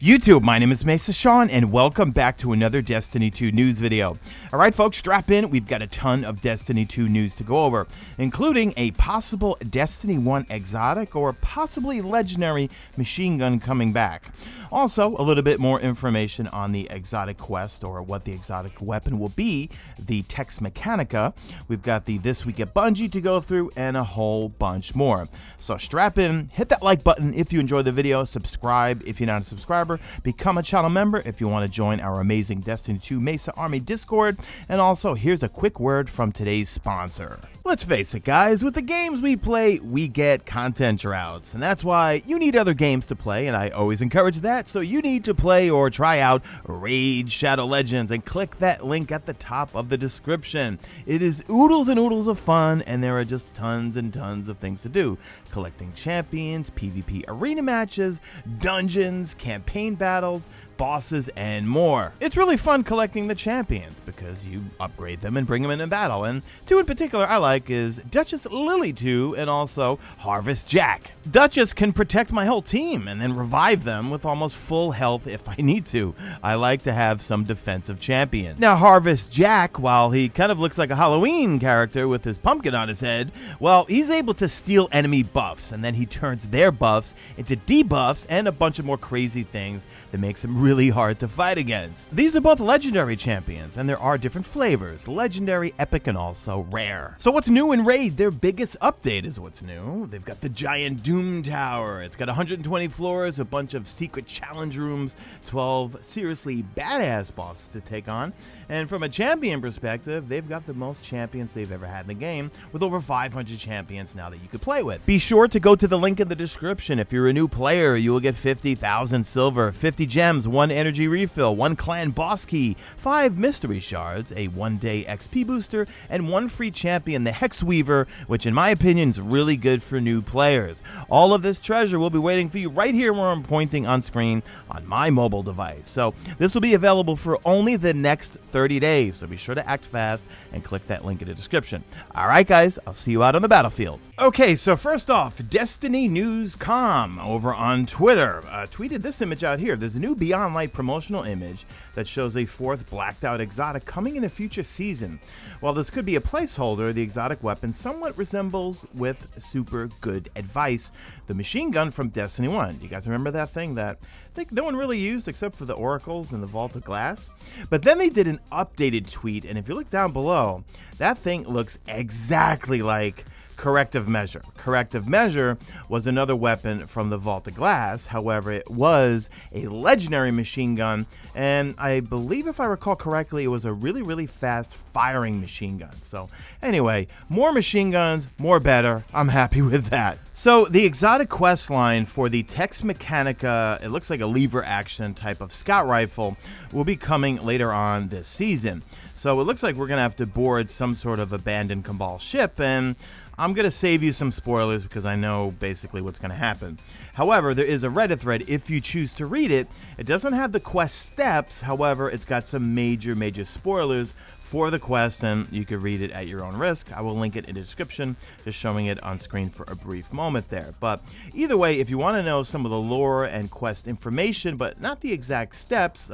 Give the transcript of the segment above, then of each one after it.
YouTube, my name is Mesa Sean, and welcome back to another Destiny 2 news video. Alright folks, strap in, we've got a ton of Destiny 2 news to go over, including a possible Destiny 1 exotic or possibly legendary machine gun coming back. Also, a little bit more information on the exotic quest, or what the exotic weapon will be, the Tex Mechanica. We've got the This Week at Bungie to go through, and a whole bunch more. So strap in, hit that like button if you enjoyed the video, subscribe if you're not a subscriber, become a channel member if you want to join our amazing Destiny 2 Mesa Army Discord, and also here's a quick word from today's sponsor. Let's face it guys, with the games we play, we get content droughts, and that's why you need other games to play, and I always encourage that, so you need to play or try out Raid Shadow Legends, and click that link at the top of the description. It is oodles and oodles of fun, and there are just tons and tons of things to do. Collecting champions, PvP arena matches, dungeons, campaign battles, bosses, and more. It's really fun collecting the champions because you upgrade them and bring them into battle, and two in particular I like is Duchess Lily 2 and also Harvest Jack. Duchess can protect my whole team and then revive them with almost full health if I need to. I like to have some defensive champion. Now Harvest Jack, while he kind of looks like a Halloween character with his pumpkin on his head, well, he's able to steal enemy buffs, and then he turns their buffs into debuffs and a bunch of more crazy things that makes him really hard to fight against. These are both legendary champions, and there are different flavors: legendary, epic, and also rare. So what's new in Raid? Their biggest update is what's new. They've got the giant Doom Tower. It's got 120 floors, a bunch of secret challenge rooms, 12 seriously badass bosses to take on, and from a champion perspective, they've got the most champions they've ever had in the game, with over 500 champions now that you could play with. Be sure to go to the link in the description. If you're a new player, you will get 50,000 silver, 50 gems, 1 energy refill, 1 clan boss key, 5 mystery shards, a 1-day XP booster, and 1 free champion, the Hex Weaver, which in my opinion is really good for new players. All of this treasure will be waiting for you right here where I'm pointing on screen on my mobile device. So this will be available for only the next 30 days, so be sure to act fast and click that link in the description. Alright guys, I'll see you out on the battlefield. Okay, so first off, Destiny News.com over on Twitter tweeted this image out here. There's a new Beyond Light promotional image that shows a 4th blacked out exotic coming in a future season. While this could be a placeholder, the exotic weapon somewhat resembles, with super good advice, the machine gun from Destiny 1. You guys remember that thing that I think no one really used except for the oracles and the Vault of Glass? But then they did an updated tweet, and if you look down below, that thing looks exactly like Corrective Measure. Corrective Measure was another weapon from the Vault of Glass. However, it was a legendary machine gun, and I believe, if I recall correctly, it was a really fast firing machine gun. So anyway, more machine guns, more better. I'm happy with that. So the exotic quest line for the Tex Mechanica, it looks like a lever action type of scout rifle, will be coming later on this season. So it looks like we're gonna have to board some sort of abandoned Cabal ship, and I'm going to save you some spoilers because I know basically what's going to happen. However, there is a Reddit thread if you choose to read it. It doesn't have the quest steps, however, it's got some major spoilers for the quest, and you can read it at your own risk. I will link it in the description, just showing it on screen for a brief moment there. But either way, if you want to know some of the lore and quest information, but not the exact steps,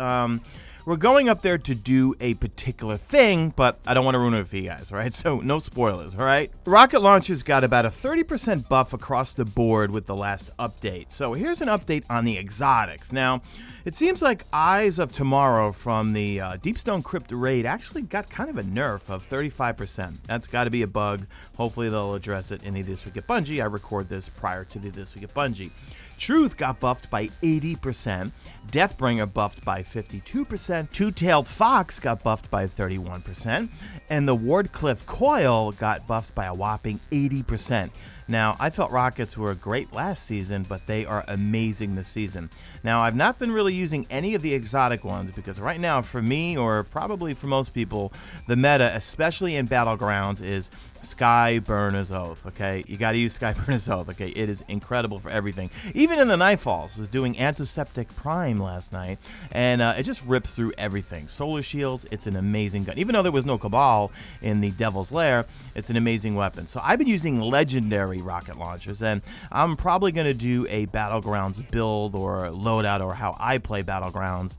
we're going up there to do a particular thing, but I don't want to ruin it for you guys, right? So no spoilers, all right? Rocket launchers got about a 30% buff across the board with the last update. So here's an update on the exotics. Now, it seems like Eyes of Tomorrow from the Deepstone Crypt raid actually got kind of a nerf of 35%. That's got to be a bug. Hopefully they'll address it in the This Week at Bungie. I record this prior to the This Week at Bungie. Truth got buffed by 80%, Deathbringer buffed by 52%, Two-Tailed Fox got buffed by 31%, and the Wardcliff Coil got buffed by a whopping 80%. Now, I felt rockets were great last season, but they are amazing this season. Now, I've not been really using any of the exotic ones because right now, for me, or probably for most people, the meta, especially in Battlegrounds, is Skyburner's Oath, okay? You gotta use Skyburner's Oath, okay? It is incredible for everything. Even in the Nightfalls, was doing Antiseptic Prime last night, and it just rips through everything. Solar Shields, it's an amazing gun. Even though there was no Cabal in the Devil's Lair, it's an amazing weapon. So I've been using Legendary rocket launchers, and I'm probably going to do a Battlegrounds build or loadout, or how I play Battlegrounds,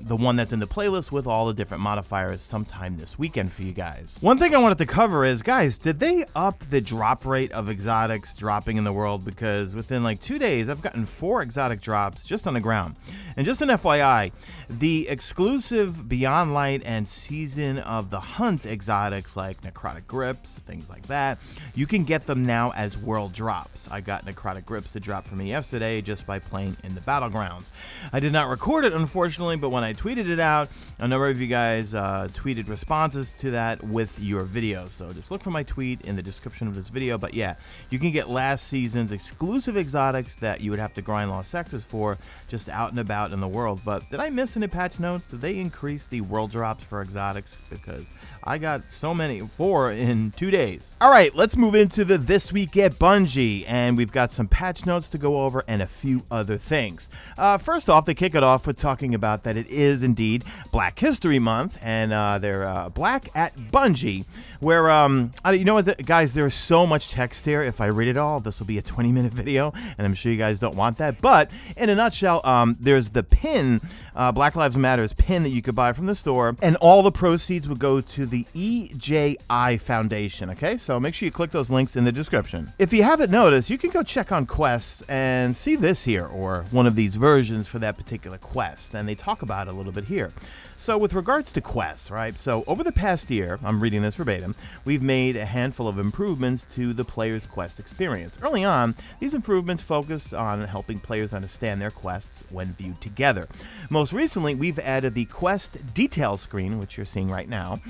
the one that's in the playlist with all the different modifiers, sometime this weekend for you guys. One thing I wanted to cover is, guys, did they up the drop rate of exotics dropping in the world? Because within like 2 days, I've gotten 4 exotic drops just on the ground. And just an FYI, the exclusive Beyond Light and Season of the Hunt exotics like Necrotic Grips, things like that, you can get them now as world drops. I got Necrotic Grips to drop for me yesterday just by playing in the Battlegrounds. I did not record it, unfortunately, but when I tweeted it out, a number of you guys tweeted responses to that with your video. So just look for my tweet in the description of this video. But yeah, you can get last season's exclusive exotics that you would have to grind lost sectors for just out and about in the world. But did I miss any patch notes? Did they increase the world drops for exotics? Because I got so many, 4 in 2 days. All right, let's move into the This Week at Bungie, and we've got some patch notes to go over and a few other things. First off, they kick it off with talking about that it is indeed Black History Month, and they're Black at Bungie, where, you know what, guys, there's so much text here. If I read it all, this will be a 20-minute video, and I'm sure you guys don't want that. But in a nutshell, there's the pin, Black Lives Matter's pin that you could buy from the store, and all the proceeds would go to the EJI Foundation, okay? So make sure you click those links in the description. If you haven't noticed, you can go check on quests and see this here, or one of these versions for that particular quest, and they talk about it a little bit here. So with regards to quests, right, so over the past year, I'm reading this verbatim, we've made a handful of improvements to the player's quest experience. Early on, these improvements focused on helping players understand their quests when viewed together. Most recently, we've added the quest detail screen, which you're seeing right now.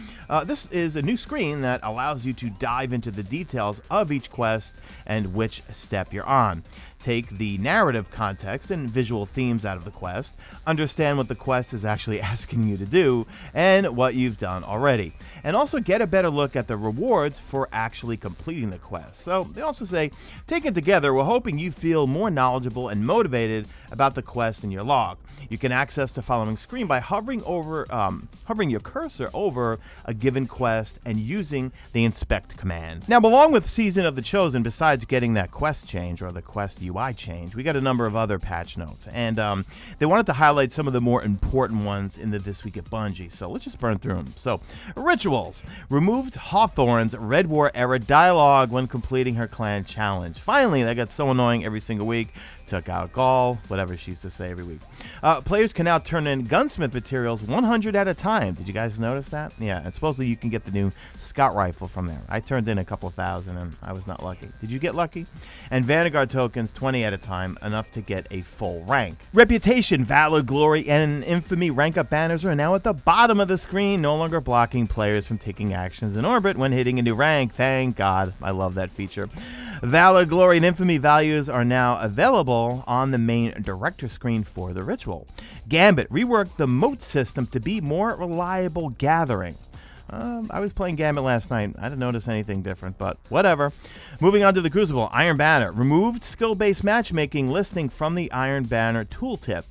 This is a new screen that allows you to dive into the details of each quest and which step you're on. Take the narrative context and visual themes out of the quest, understand what the quest is actually asking you to do, and what you've done already. And also get a better look at the rewards for actually completing the quest. So they also say, taken together, we're hoping you feel more knowledgeable and motivated about the quest in your log. You can access the following screen by hovering your cursor over a given quest and using the inspect command. Now, along with Season of the Chosen, besides getting that quest change or the quest UI change, we got a number of other patch notes, and they wanted to highlight some of the more important ones in the This Week at Bungie. So let's just burn through them. So, rituals removed Hawthorne's Red War era dialogue when completing her clan challenge. Finally, that got so annoying every single week. Took out Gaul, whatever she used to say every week. Players can now turn in gunsmith materials 100 at a time. Did you guys notice that? Yeah, and supposedly you can get the new scout rifle from there. I turned in a couple of thousand and I was not lucky. Did you get lucky? And Vanguard tokens 20 at a time, enough to get a full rank. Reputation, Valor, Glory, and Infamy rank up banners are now at the bottom of the screen, no longer blocking players from taking actions in orbit when hitting a new rank. Thank God. I love that feature. Valor, Glory, and Infamy values are now available on the main director screen for the ritual. Gambit reworked the moat system to be more reliable gathering. I was playing Gambit last night. I didn't notice anything different, but whatever. Moving on to the Crucible, Iron Banner removed skill-based matchmaking listing from the Iron Banner tooltip.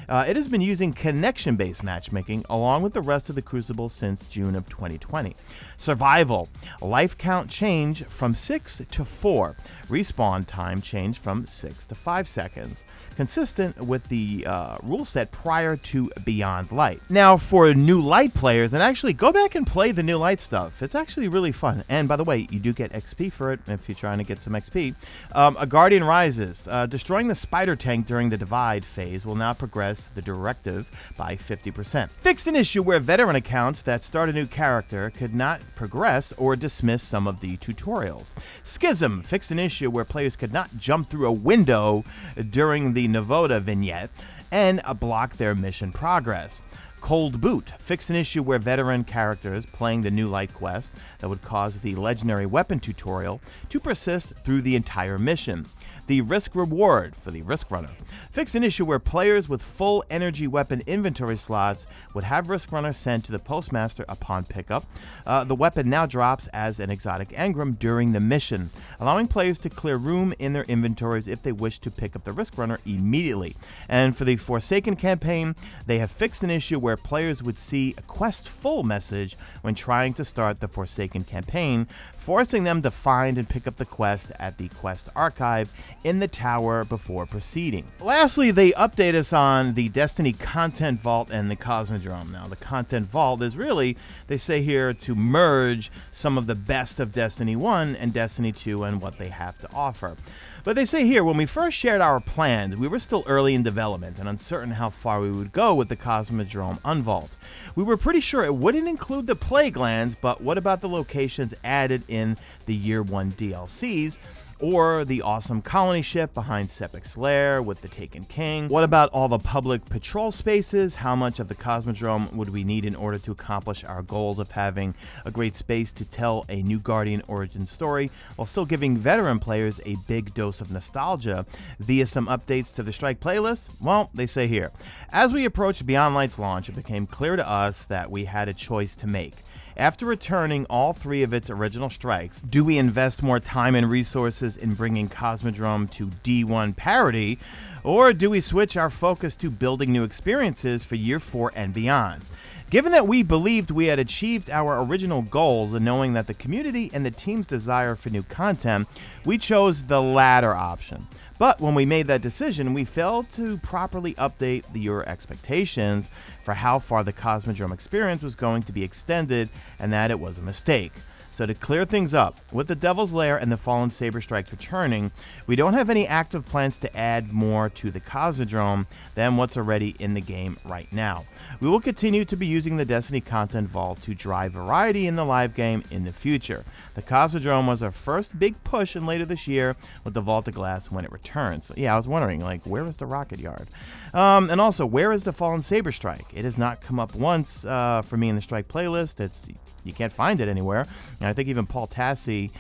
It has been using connection-based matchmaking along with the rest of the Crucible since June of 2020. Survival, life count change from 6 to 4. Respawn time change from 6 to 5 seconds, consistent with the rule set prior to Beyond Light. Now, for new Light players, and actually go back and play the new Light stuff. It's actually really fun. And by the way, you do get XP for it if you're trying to get some XP. A Guardian Rises. Destroying the spider tank during the Divide phase will now progress the directive by 50%. Fixed an issue where veteran accounts that start a new character could not progress or dismiss some of the tutorials. Schism fixed an issue where players could not jump through a window during the Navoda vignette and block their mission progress. Cold Boot fixed an issue where veteran characters playing the new Light quest that would cause the legendary weapon tutorial to persist through the entire mission. the risk reward for the Risk Runner. Fix an issue where players with full energy weapon inventory slots would have Risk Runner sent to the Postmaster upon pickup. The weapon now drops as an exotic engram during the mission, allowing players to clear room in their inventories if they wish to pick up the Risk Runner immediately. And for the Forsaken campaign, they have fixed an issue where players would see a quest full message when trying to start the Forsaken campaign, forcing them to find and pick up the quest at the quest archive in the tower before proceeding. Lastly, they update us on the Destiny Content Vault and the Cosmodrome. Now, the Content Vault is really, they say here, to merge some of the best of Destiny 1 and Destiny 2 and what they have to offer. But they say here, when we first shared our plans, we were still early in development and uncertain how far we would go with the Cosmodrome Unvault. We were pretty sure it wouldn't include the Plague Lands, but what about the locations added in the Year 1 DLCs? Or the awesome colony ship behind Sepic's lair with the Taken King? What about all the public patrol spaces? How much of the Cosmodrome would we need in order to accomplish our goals of having a great space to tell a new Guardian origin story while still giving veteran players a big dose of nostalgia via some updates to the Strike playlist? Well, they say here, as we approached Beyond Light's launch, it became clear to us that we had a choice to make. After returning all 3 of its original strikes, do we invest more time and resources in bringing Cosmodrome to D1 parity, or do we switch our focus to building new experiences for Year 4 and beyond? Given that we believed we had achieved our original goals and knowing that the community and the team's desire for new content, we chose the latter option. But when we made that decision, we failed to properly update your expectations for how far the Cosmodrome experience was going to be extended, and that it was a mistake. So to clear things up, with the Devil's Lair and the Fallen Saber Strikes returning, we don't have any active plans to add more to the Cosmodrome than what's already in the game right now. We will continue to be using the Destiny Content Vault to drive variety in the live game in the future. The Cosmodrome was our first big push, and later this year with the Vault of Glass when it returns. So yeah, I was wondering, like, where is the Rocket Yard? And also, where is the Fallen Saber Strike? It has not come up once for me in the Strike playlist. You can't find it anywhere. And I think even Paul Tassi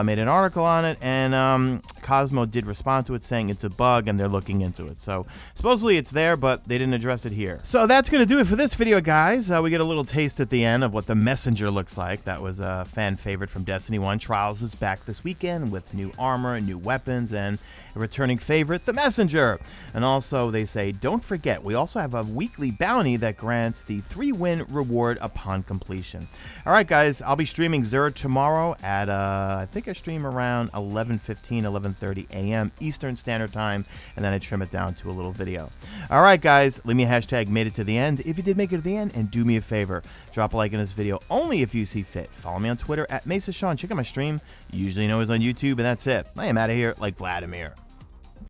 made an article on it, and Cosmo did respond to it saying it's a bug and they're looking into it. So supposedly it's there, but they didn't address it here. So that's going to do it for this video, guys. We get a little taste at the end of what the Messenger looks like. That was a fan favorite from Destiny 1. Trials is back this weekend with new armor and new weapons, and a returning favorite, the Messenger. And also they say, don't forget, we also have a weekly bounty that grants the 3-win reward upon completion. All right, guys, I'll be streaming Xur tomorrow at, I think I stream around 11:15, 11:30 a.m. Eastern Standard Time, and then I trim it down to a little video. All right, guys, leave me a hashtag made it to the end if you did make it to the end, and do me a favor, drop a like in this video only if you see fit. Follow me on Twitter at Mesa Sean. Check out my stream. You usually know it's on YouTube, and that's it. I am out of here like Vladimir.